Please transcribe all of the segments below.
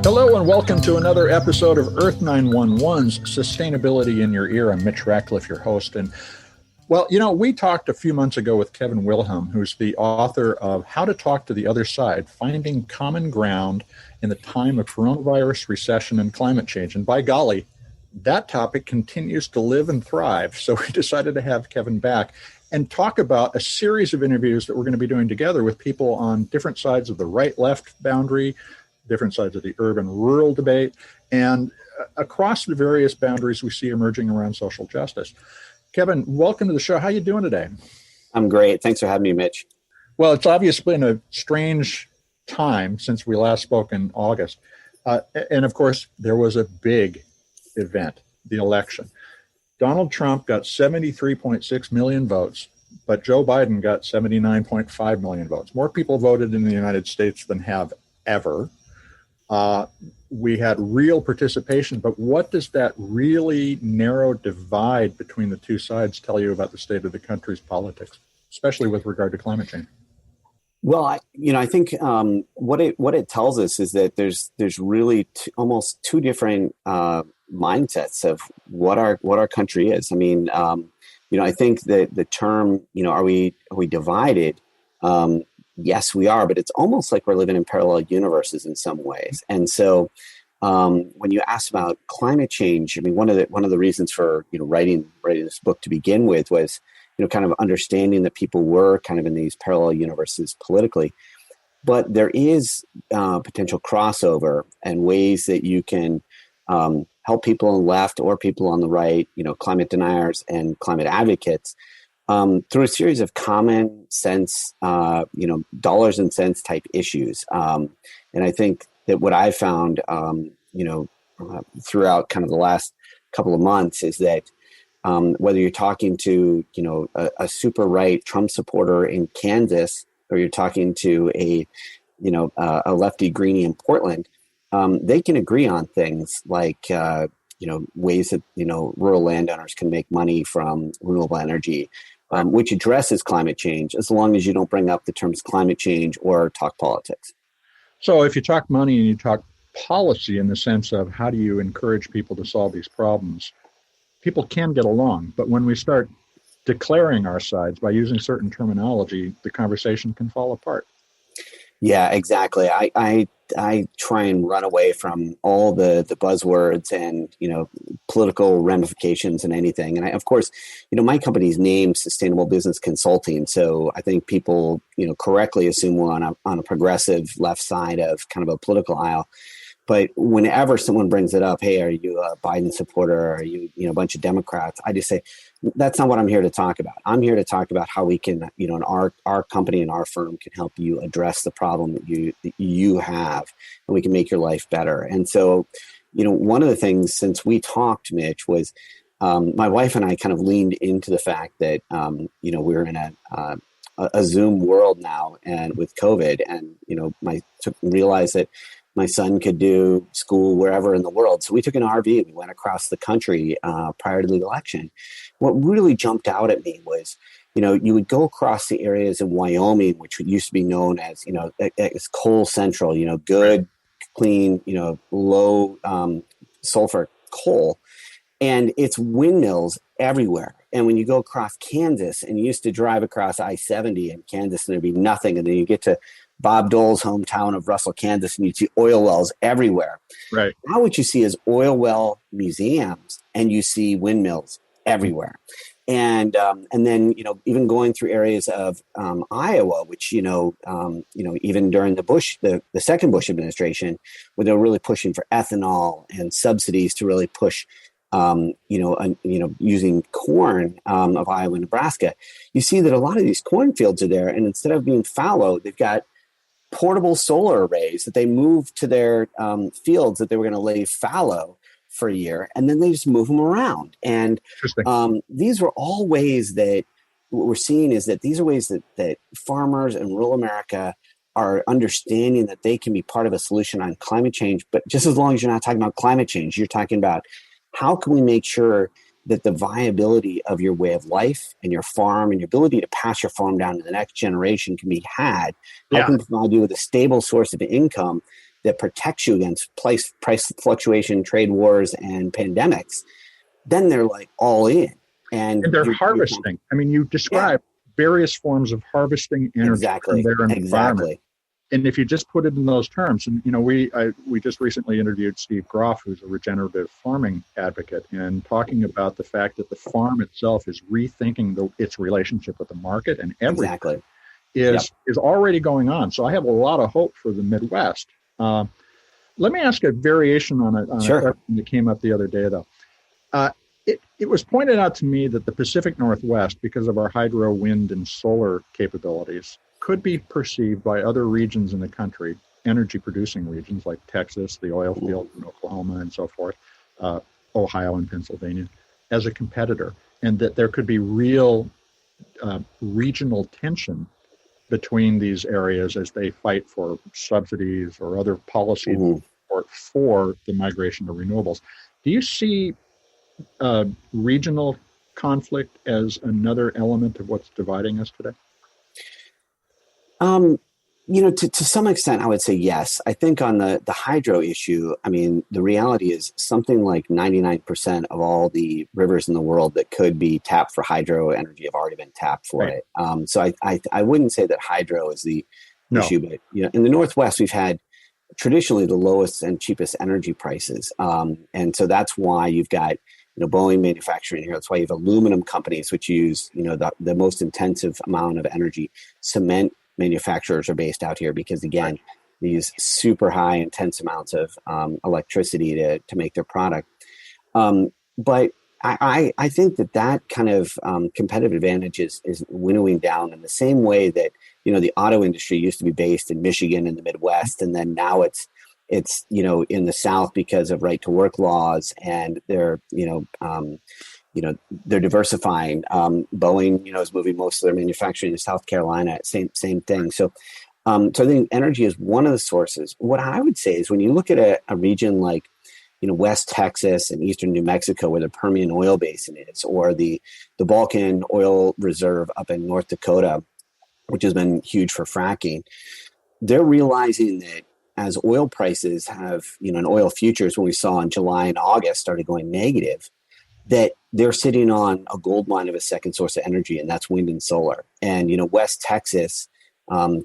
Hello and welcome to another episode of Earth911's Sustainability in Your Ear. I'm Mitch Ratcliffe, your host. And well, we talked a few months ago with Kevin-Wilhelm, who's the author of How to Talk to the Other Side, Finding Common Ground in the Time of Coronavirus, Recession, and Climate Change. And by golly, that topic continues to live and thrive. So we decided to have Kevin back and talk about a series of interviews that we're going to be doing together with people on different sides of the right-left boundary, different sides of the urban-rural debate, and across the various boundaries we see emerging around social justice. Kevin, welcome to the show. How are you doing today? I'm great. Thanks for having me, Mitch. Well, it's obviously been a strange time since we last spoke in August. And of course, there was a big event, the election. Donald Trump got 73.6 million votes, but Joe Biden got 79.5 million votes. More people voted in the United States than have ever. We had real participation, but what does that really narrow divide between the two sides tell you about the state of the country's politics, especially with regard to climate change? Well, I think what it tells us is that there's really almost two different mindsets of what our country is. I mean, I think that the term, are we divided? Yes, we are, but it's almost like we're living in parallel universes in some ways. And so, when you ask about climate change, I mean, one of the reasons for writing this book to begin with was kind of understanding that people were kind of in these parallel universes politically, but there is potential crossover and ways that you can help people on the left or people on the right, climate deniers and climate advocates. Through a series of common sense, dollars and cents type issues. And I think that what I've found, throughout kind of the last couple of months is that whether you're talking to, a super right Trump supporter in Kansas, or you're talking to a lefty greenie in Portland, they can agree on things like, ways that, rural landowners can make money from renewable energy, which addresses climate change, as long as you don't bring up the terms climate change or talk politics. So if you talk money and you talk policy in the sense of how do you encourage people to solve these problems, people can get along. But when we start declaring our sides by using certain terminology, the conversation can fall apart. Yeah, exactly. I try and run away from all the buzzwords and, political ramifications and anything. And of course, my company's named Sustainable Business Consulting. So I think people, correctly assume we're on a progressive left side of kind of a political aisle. But whenever someone brings it up, hey, are you a Biden supporter? Are you, a bunch of Democrats? I just say, that's not what I'm here to talk about. I'm here to talk about how we can, and our company and our firm can help you address the problem that you have, and we can make your life better. And so, one of the things since we talked, Mitch, was my wife and I kind of leaned into the fact that, we're in a Zoom world now, and with COVID, and, realized that my son could do school wherever in the world. So we took an RV and we went across the country prior to the election. What really jumped out at me was, you would go across the areas in Wyoming, which used to be known as, as coal central, good, clean, low sulfur coal. And it's windmills everywhere. And when you go across Kansas, and you used to drive across I-70 in Kansas, and there'd be nothing. And then you get to Bob Dole's hometown of Russell, Kansas, and you see oil wells everywhere. Right. Now what you see is oil well museums, and you see windmills everywhere. And then, even going through areas of Iowa, which, even during the second Bush administration, where they were really pushing for ethanol and subsidies to really push, using corn of Iowa and Nebraska, you see that a lot of these cornfields are there. And instead of being fallow, they've got portable solar arrays that they moved to their fields that they were going to lay fallow for a year, and then they just move them around. And these were all ways that what we're seeing is that these are ways that farmers in rural America are understanding that they can be part of a solution on climate change. But just as long as you're not talking about climate change, you're talking about how can we make sure that the viability of your way of life and your farm and your ability to pass your farm down to the next generation can be had. How can we provide you with a stable source of income that protects you against price fluctuation, trade wars, and pandemics, then they're like all in. And they're harvesting. I mean, you describe various forms of harvesting energy from their environment. Exactly. And if you just put it in those terms, and we just recently interviewed Steve Groff, who's a regenerative farming advocate, and talking about the fact that the farm itself is rethinking its relationship with the market, and everything is already going on. So I have a lot of hope for the Midwest. Let me ask a variation on a question that came up the other day, though. It was pointed out to me that the Pacific Northwest, because of our hydro, wind, and solar capabilities, could be perceived by other regions in the country, energy-producing regions like Texas, the oil fields in Oklahoma, and so forth, Ohio and Pennsylvania, as a competitor, and that there could be real regional tension between these areas as they fight for subsidies or other policy support for the migration to renewables. Do you see regional conflict as another element of what's dividing us today? To some extent, I would say yes. I think on the hydro issue, I mean, the reality is something like 99% of all the rivers in the world that could be tapped for hydro energy have already been tapped for it. So I wouldn't say that hydro is the issue, but in the Northwest, we've had traditionally the lowest and cheapest energy prices. And so that's why you've got Boeing manufacturing here. That's why you have aluminum companies, which use, the most intensive amount of energy. Cement manufacturers are based out here because, again, they use super high, intense amounts of electricity to make their product. But I think that kind of competitive advantage is winnowing down in the same way that, the auto industry used to be based in Michigan in the Midwest, and then now it's in the South because of right to work laws, and they're diversifying. Boeing, is moving most of their manufacturing to South Carolina. Same thing. So I think energy is one of the sources. What I would say is when you look at a region like West Texas and eastern New Mexico, where the Permian oil basin is, or the Balkan oil reserve up in North Dakota, which has been huge for fracking, they're realizing that as oil prices have, and oil futures, when we saw in July and August started going negative, that they're sitting on a gold mine of a second source of energy, and that's wind and solar. And, West Texas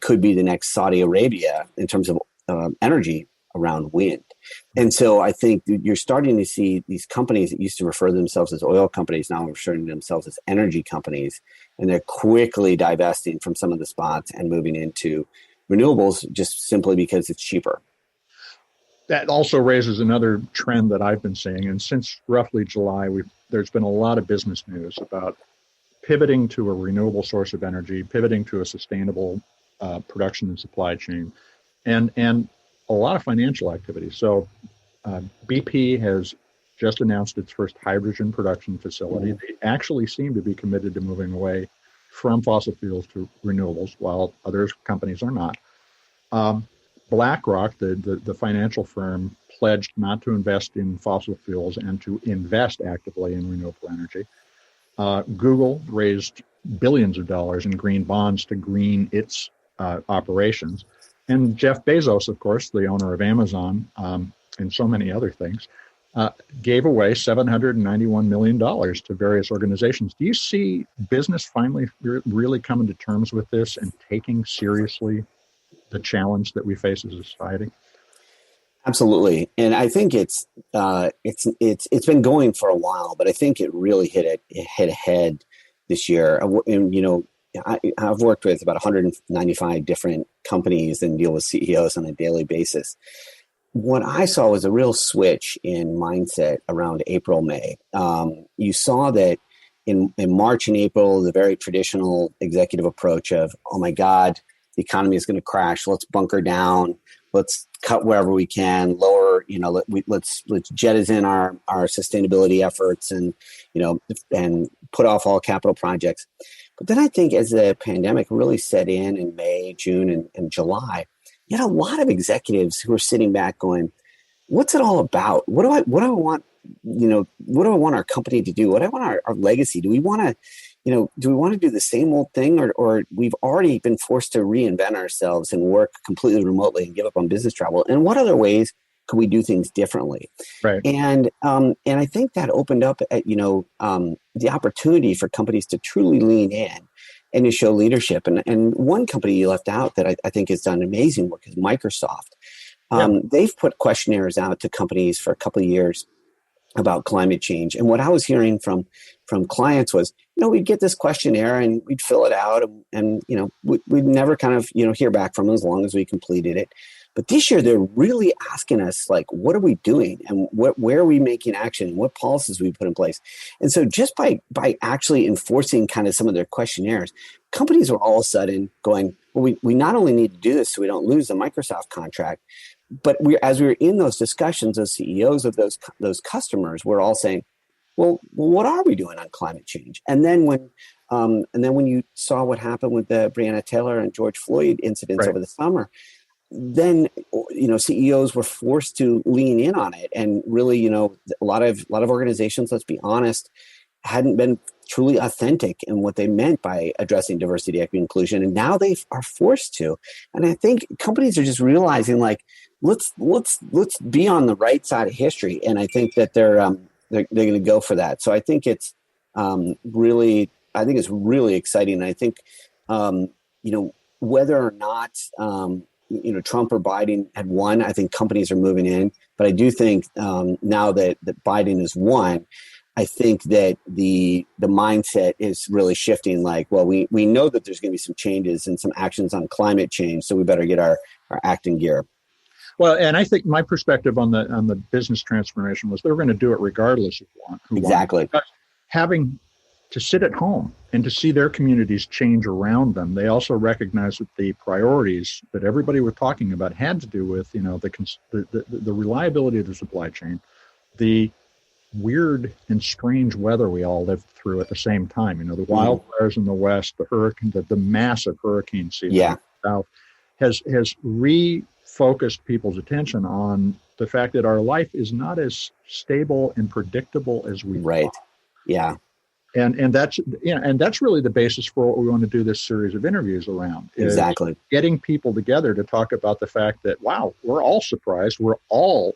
could be the next Saudi Arabia in terms of energy around wind. And so I think you're starting to see these companies that used to refer themselves as oil companies now referring to themselves as energy companies, and they're quickly divesting from some of the spots and moving into renewables just simply because it's cheaper. That also raises another trend that I've been seeing. And since roughly July, there's been a lot of business news about pivoting to a renewable source of energy, pivoting to a sustainable production and supply chain, and a lot of financial activity. So BP has just announced its first hydrogen production facility. They actually seem to be committed to moving away from fossil fuels to renewables, while other companies are not. BlackRock, the financial firm, pledged not to invest in fossil fuels and to invest actively in renewable energy. Google raised billions of dollars in green bonds to green its operations. And Jeff Bezos, of course, the owner of Amazon and so many other things, gave away $791 million to various organizations. Do you see business finally really coming to terms with this and taking seriously the challenge that we face as a society? Absolutely, and I think it's been going for a while, but I think it really hit ahead this year. And I've worked with about 195 different companies and deal with CEOs on a daily basis. What I saw was a real switch in mindset around April, May. You saw that in March and April, the very traditional executive approach of, oh my God, the economy is going to crash. Let's bunker down. Let's cut wherever we can, lower, let's jettison our sustainability efforts and put off all capital projects. But then I think as the pandemic really set in May, June, and July, you had a lot of executives who were sitting back going, what's it all about? What do I want? What do I want our company to do? What do I want our legacy? Do we want to, do we want to do the same old thing, or we've already been forced to reinvent ourselves and work completely remotely and give up on business travel? And what other ways could we do things differently? Right. And I think that opened up the opportunity for companies to truly lean in and to show leadership. And one company you left out that I think has done amazing work is Microsoft. They've put questionnaires out to companies for a couple of years about climate change. And what I was hearing from clients was, we'd get this questionnaire and we'd fill it out and we'd never kind of, hear back from them as long as we completed it. But this year, they're really asking us, like, what are we doing and where are we making action? What policies we put in place? And so just by actually enforcing kind of some of their questionnaires, companies are all of a sudden going, well, we not only need to do this so we don't lose the Microsoft contract, but as we were in those discussions, those CEOs of those customers were all saying, well, what are we doing on climate change? And then when you saw what happened with the Breonna Taylor and George Floyd incidents over the summer, then CEOs were forced to lean in on it, and really, a lot of organizations, let's be honest, hadn't been truly authentic in what they meant by addressing diversity, equity, inclusion, and now they are forced to. And I think companies are just realizing, like, let's be on the right side of history, and I think that they're going to go for that. So I think it's really exciting. And I think whether or not Trump or Biden had won, I think companies are moving in. But I do think now that Biden has won, I think that the mindset is really shifting. Like, well, we know that there's going to be some changes and some actions on climate change, so we better get our act in gear. Well, and I think my perspective on the business transformation was they were going to do it regardless of who exactly won. Having to sit at home and to see their communities change around them, they also recognized that the priorities that everybody was talking about had to do with, the reliability of the supply chain, the weird and strange weather we all lived through at the same time. The wildfires in the West, the hurricane, the massive hurricane season in the South has refocused people's attention on the fact that our life is not as stable and predictable as we thought. Yeah. And that's really the basis for what we want to do this series of interviews around. Exactly. Getting people together to talk about the fact that, wow, we're all surprised. We're all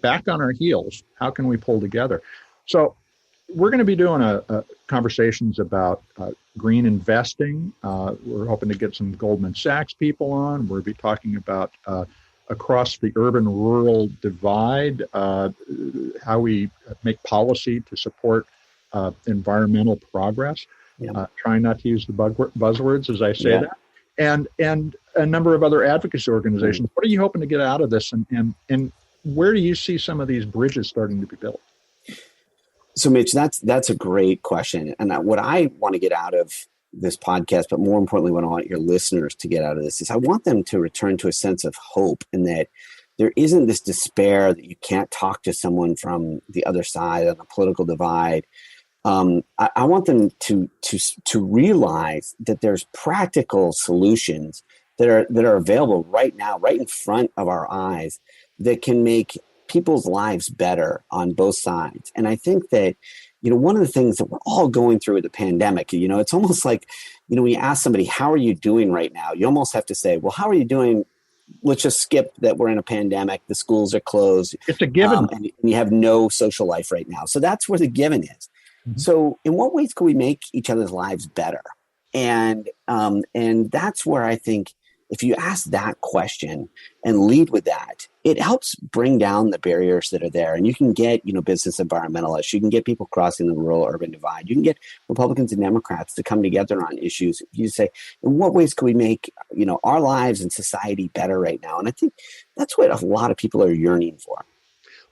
back on our heels. How can we pull together? So we're going to be doing conversations about green investing. We're hoping to get some Goldman Sachs people on. We'll be talking about across the urban-rural divide, how we make policy to support environmental progress, trying not to use the buzzwords as I say that, and a number of other advocacy organizations. What are you hoping to get out of this, and where do you see some of these bridges starting to be built? So, Mitch, that's a great question, and what I want to get out of this podcast, but more importantly, what I want your listeners to get out of this is I want them to return to a sense of hope, and that there isn't this despair that you can't talk to someone from the other side on the political divide. I want them to realize that there's practical solutions that are available right now, right in front of our eyes, that can make people's lives better on both sides. And I think that, one of the things that we're all going through with the pandemic, it's almost like, when you ask somebody, how are you doing right now? You almost have to say, well, how are you doing? Let's just skip that we're in a pandemic. The schools are closed. It's a given. And you have no social life right now. So that's where the given is. Mm-hmm. So in what ways can we make each other's lives better? And that's where I think if you ask that question and lead with that, it helps bring down the barriers that are there. And you can get, business environmentalists, you can get people crossing the rural-urban divide, you can get Republicans and Democrats to come together on issues. You say, in what ways can we make, our lives and society better right now? And I think that's what a lot of people are yearning for.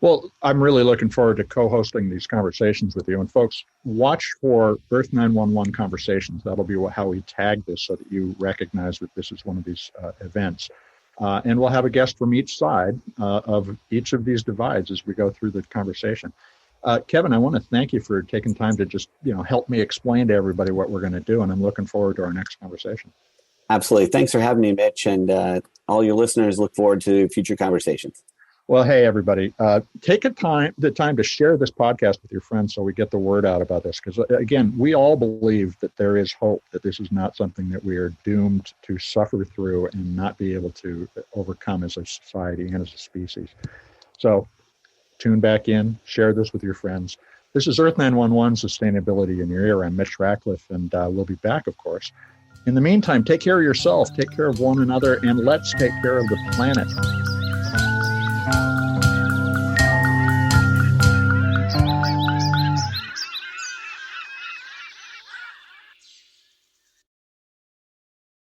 Well, I'm really looking forward to co-hosting these conversations with you. And folks, watch for Earth911 conversations. That'll be how we tag this so that you recognize that this is one of these events. And we'll have a guest from each side of each of these divides as we go through the conversation. Kevin, I want to thank you for taking time to just help me explain to everybody what we're going to do. And I'm looking forward to our next conversation. Absolutely. Thanks for having me, Mitch. And all your listeners look forward to future conversations. Well, hey, everybody, take the time to share this podcast with your friends so we get the word out about this. Because, again, we all believe that there is hope, that this is not something that we are doomed to suffer through and not be able to overcome as a society and as a species. So tune back in, share this with your friends. This is Earth911, Sustainability in Your Ear. I'm Mitch Ratcliffe, and we'll be back, of course. In the meantime, take care of yourself, take care of one another, and let's take care of the planet.